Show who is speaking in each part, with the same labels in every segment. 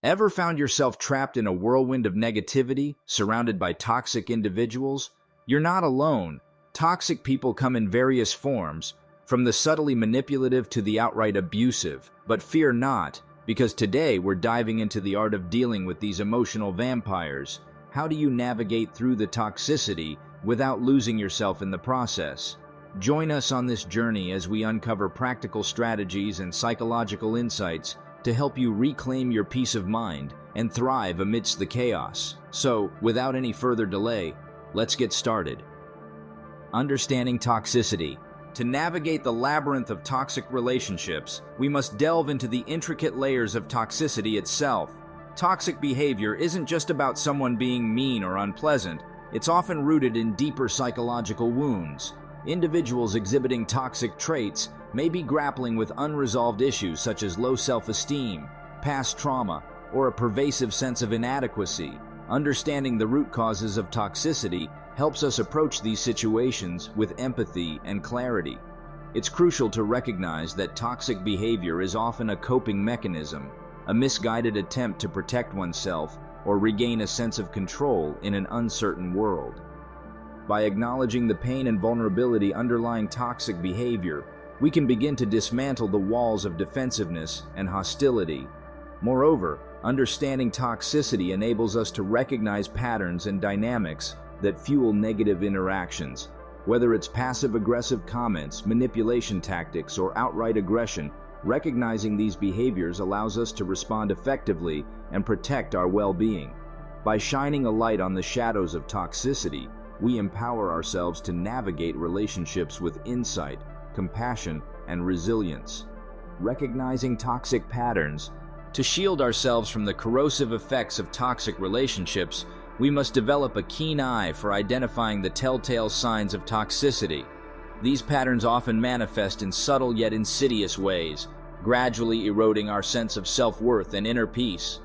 Speaker 1: Ever found yourself trapped in a whirlwind of negativity, surrounded by toxic individuals? You're not alone. Toxic people come in various forms, from the subtly manipulative to the outright abusive. But fear not, because today we're diving into the art of dealing with these emotional vampires. How do you navigate through the toxicity without losing yourself in the process? Join us on this journey as we uncover practical strategies and psychological insights to help you reclaim your peace of mind and thrive amidst the chaos. So, without any further delay, let's get started. Understanding toxicity. To navigate the labyrinth of toxic relationships, we must delve into the intricate layers of toxicity itself. Toxic behavior isn't just about someone being mean or unpleasant. It's often rooted in deeper psychological wounds. Individuals exhibiting toxic traits may be grappling with unresolved issues such as low self-esteem, past trauma, or a pervasive sense of inadequacy. Understanding the root causes of toxicity helps us approach these situations with empathy and clarity. It's crucial to recognize that toxic behavior is often a coping mechanism, a misguided attempt to protect oneself or regain a sense of control in an uncertain world. By acknowledging the pain and vulnerability underlying toxic behavior, we can begin to dismantle the walls of defensiveness and hostility. Moreover, understanding toxicity enables us to recognize patterns and dynamics that fuel negative interactions. Whether it's passive-aggressive comments, manipulation tactics, or outright aggression, recognizing these behaviors allows us to respond effectively and protect our well-being. By shining a light on the shadows of toxicity, we empower ourselves to navigate relationships with insight, compassion, and resilience. Recognizing toxic patterns. To shield ourselves from the corrosive effects of toxic relationships, we must develop a keen eye for identifying the telltale signs of toxicity. These patterns often manifest in subtle yet insidious ways, gradually eroding our sense of self-worth and inner peace.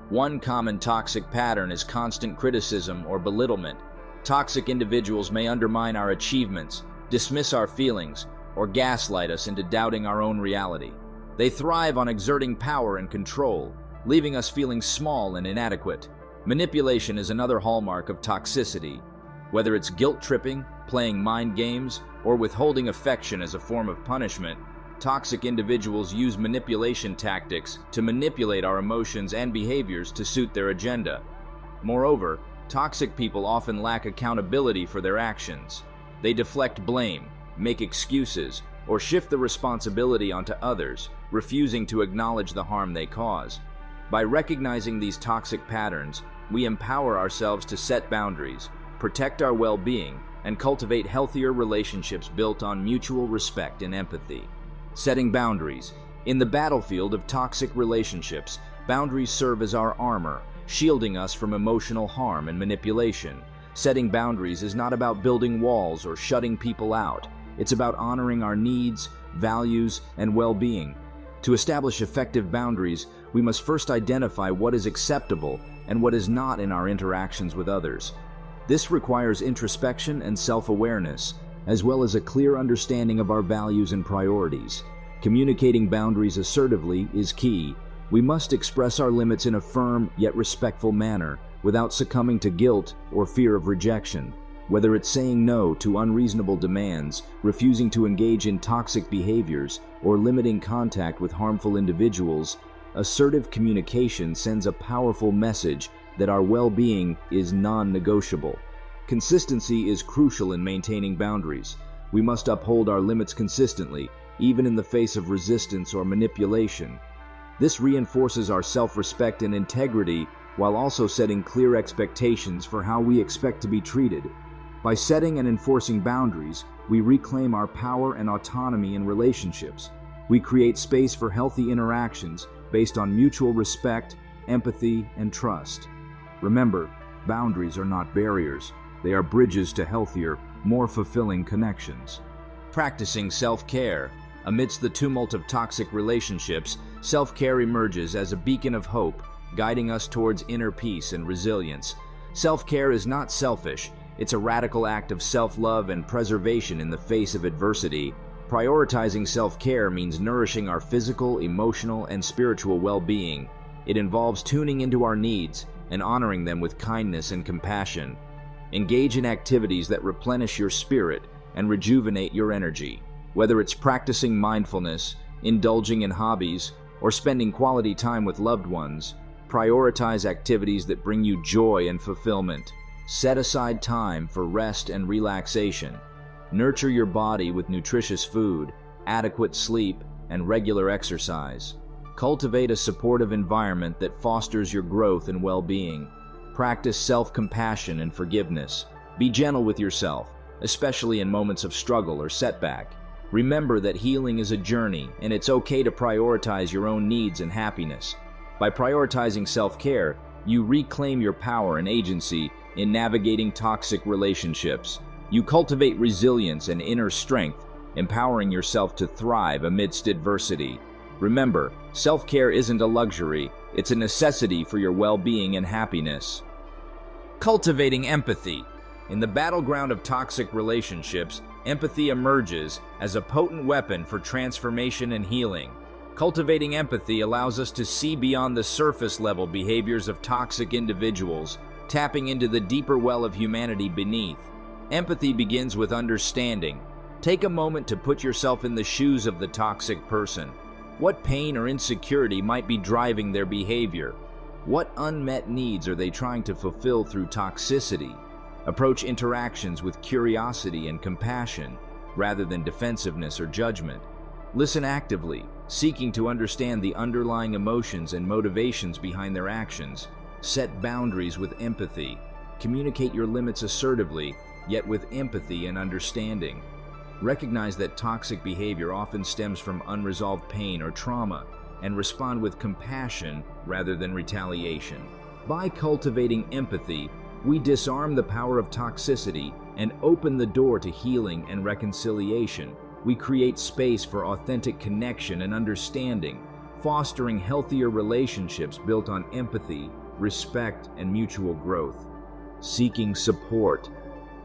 Speaker 1: One common toxic pattern is constant criticism or belittlement. Toxic individuals may undermine our achievements, dismiss our feelings, or gaslight us into doubting our own reality. They thrive on exerting power and control, leaving us feeling small and inadequate. Manipulation is another hallmark of toxicity. Whether it's guilt-tripping, playing mind games, or withholding affection as a form of punishment, toxic individuals use manipulation tactics to manipulate our emotions and behaviors to suit their agenda. Moreover, toxic people often lack accountability for their actions. They deflect blame, make excuses, or shift the responsibility onto others, refusing to acknowledge the harm they cause. By recognizing these toxic patterns, we empower ourselves to set boundaries, protect our well-being, and cultivate healthier relationships built on mutual respect and empathy. Setting boundaries. In the battlefield of toxic relationships, boundaries serve as our armor, shielding us from emotional harm and manipulation. Setting boundaries is not about building walls or shutting people out. It's about honoring our needs, values, and well-being. To establish effective boundaries, we must first identify what is acceptable and what is not in our interactions with others. This requires introspection and self-awareness, as well as a clear understanding of our values and priorities. Communicating boundaries assertively is key. We must express our limits in a firm yet respectful manner, without succumbing to guilt or fear of rejection. Whether it's saying no to unreasonable demands, refusing to engage in toxic behaviors, or limiting contact with harmful individuals, assertive communication sends a powerful message that our well-being is non-negotiable. Consistency is crucial in maintaining boundaries. We must uphold our limits consistently, even in the face of resistance or manipulation. This reinforces our self-respect and integrity while also setting clear expectations for how we expect to be treated. By setting and enforcing boundaries, we reclaim our power and autonomy in relationships. We create space for healthy interactions based on mutual respect, empathy, and trust. Remember, boundaries are not barriers. They are bridges to healthier, more fulfilling connections. Practicing self-care. Amidst the tumult of toxic relationships, self-care emerges as a beacon of hope, guiding us towards inner peace and resilience. Self-care is not selfish. It's a radical act of self-love and preservation in the face of adversity. Prioritizing self-care means nourishing our physical, emotional, and spiritual well-being. It involves tuning into our needs and honoring them with kindness and compassion. Engage in activities that replenish your spirit and rejuvenate your energy. Whether it's practicing mindfulness, indulging in hobbies, or spending quality time with loved ones, prioritize activities that bring you joy and fulfillment. Set aside time for rest and relaxation. Nurture your body with nutritious food, adequate sleep, and regular exercise. Cultivate a supportive environment that fosters your growth and well-being. Practice self-compassion and forgiveness. Be gentle with yourself, especially in moments of struggle or setback. Remember that healing is a journey, and it's okay to prioritize your own needs and happiness. By prioritizing self-care, you reclaim your power and agency in navigating toxic relationships. You cultivate resilience and inner strength, empowering yourself to thrive amidst adversity. Remember, self-care isn't a luxury, it's a necessity for your well-being and happiness. Cultivating empathy. In the battleground of toxic relationships, empathy emerges as a potent weapon for transformation and healing. Cultivating empathy allows us to see beyond the surface-level behaviors of toxic individuals, tapping into the deeper well of humanity beneath. Empathy begins with understanding. Take a moment to put yourself in the shoes of the toxic person. What pain or insecurity might be driving their behavior? What unmet needs are they trying to fulfill through toxicity? Approach interactions with curiosity and compassion, rather than defensiveness or judgment. Listen actively, seeking to understand the underlying emotions and motivations behind their actions. Set boundaries with empathy. Communicate your limits assertively, yet with empathy and understanding. Recognize that toxic behavior often stems from unresolved pain or trauma, and respond with compassion rather than retaliation. By cultivating empathy, we disarm the power of toxicity and open the door to healing and reconciliation. We create space for authentic connection and understanding, fostering healthier relationships built on empathy, respect, and mutual growth. Seeking support.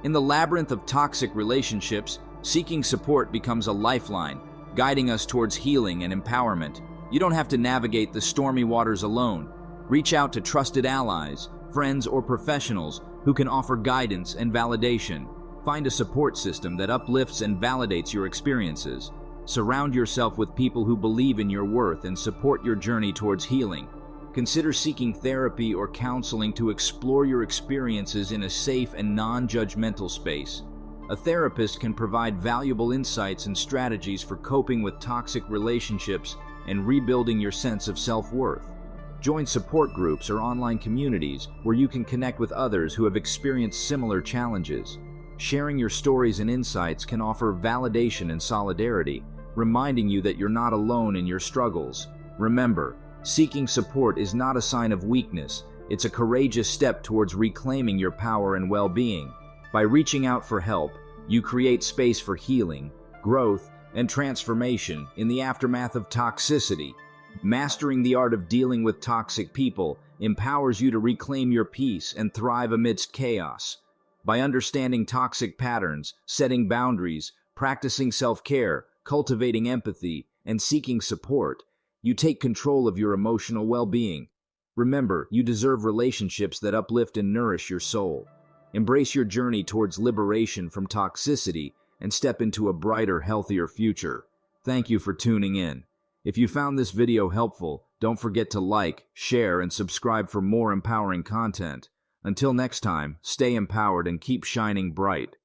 Speaker 1: In the labyrinth of toxic relationships, seeking support becomes a lifeline, guiding us towards healing and empowerment. You don't have to navigate the stormy waters alone. Reach out to trusted allies, friends, or professionals who can offer guidance and validation. Find a support system that uplifts and validates your experiences. Surround yourself with people who believe in your worth and support your journey towards healing. Consider seeking therapy or counseling to explore your experiences in a safe and non-judgmental space. A therapist can provide valuable insights and strategies for coping with toxic relationships and rebuilding your sense of self-worth. Join support groups or online communities where you can connect with others who have experienced similar challenges. Sharing your stories and insights can offer validation and solidarity, reminding you that you're not alone in your struggles. Remember, seeking support is not a sign of weakness, it's a courageous step towards reclaiming your power and well-being. By reaching out for help, you create space for healing, growth, and transformation in the aftermath of toxicity. Mastering the art of dealing with toxic people empowers you to reclaim your peace and thrive amidst chaos. By understanding toxic patterns, setting boundaries, practicing self-care, cultivating empathy, and seeking support, you take control of your emotional well-being. Remember, you deserve relationships that uplift and nourish your soul. Embrace your journey towards liberation from toxicity and step into a brighter, healthier future. Thank you for tuning in. If you found this video helpful, don't forget to like, share, and subscribe for more empowering content. Until next time, stay empowered and keep shining bright.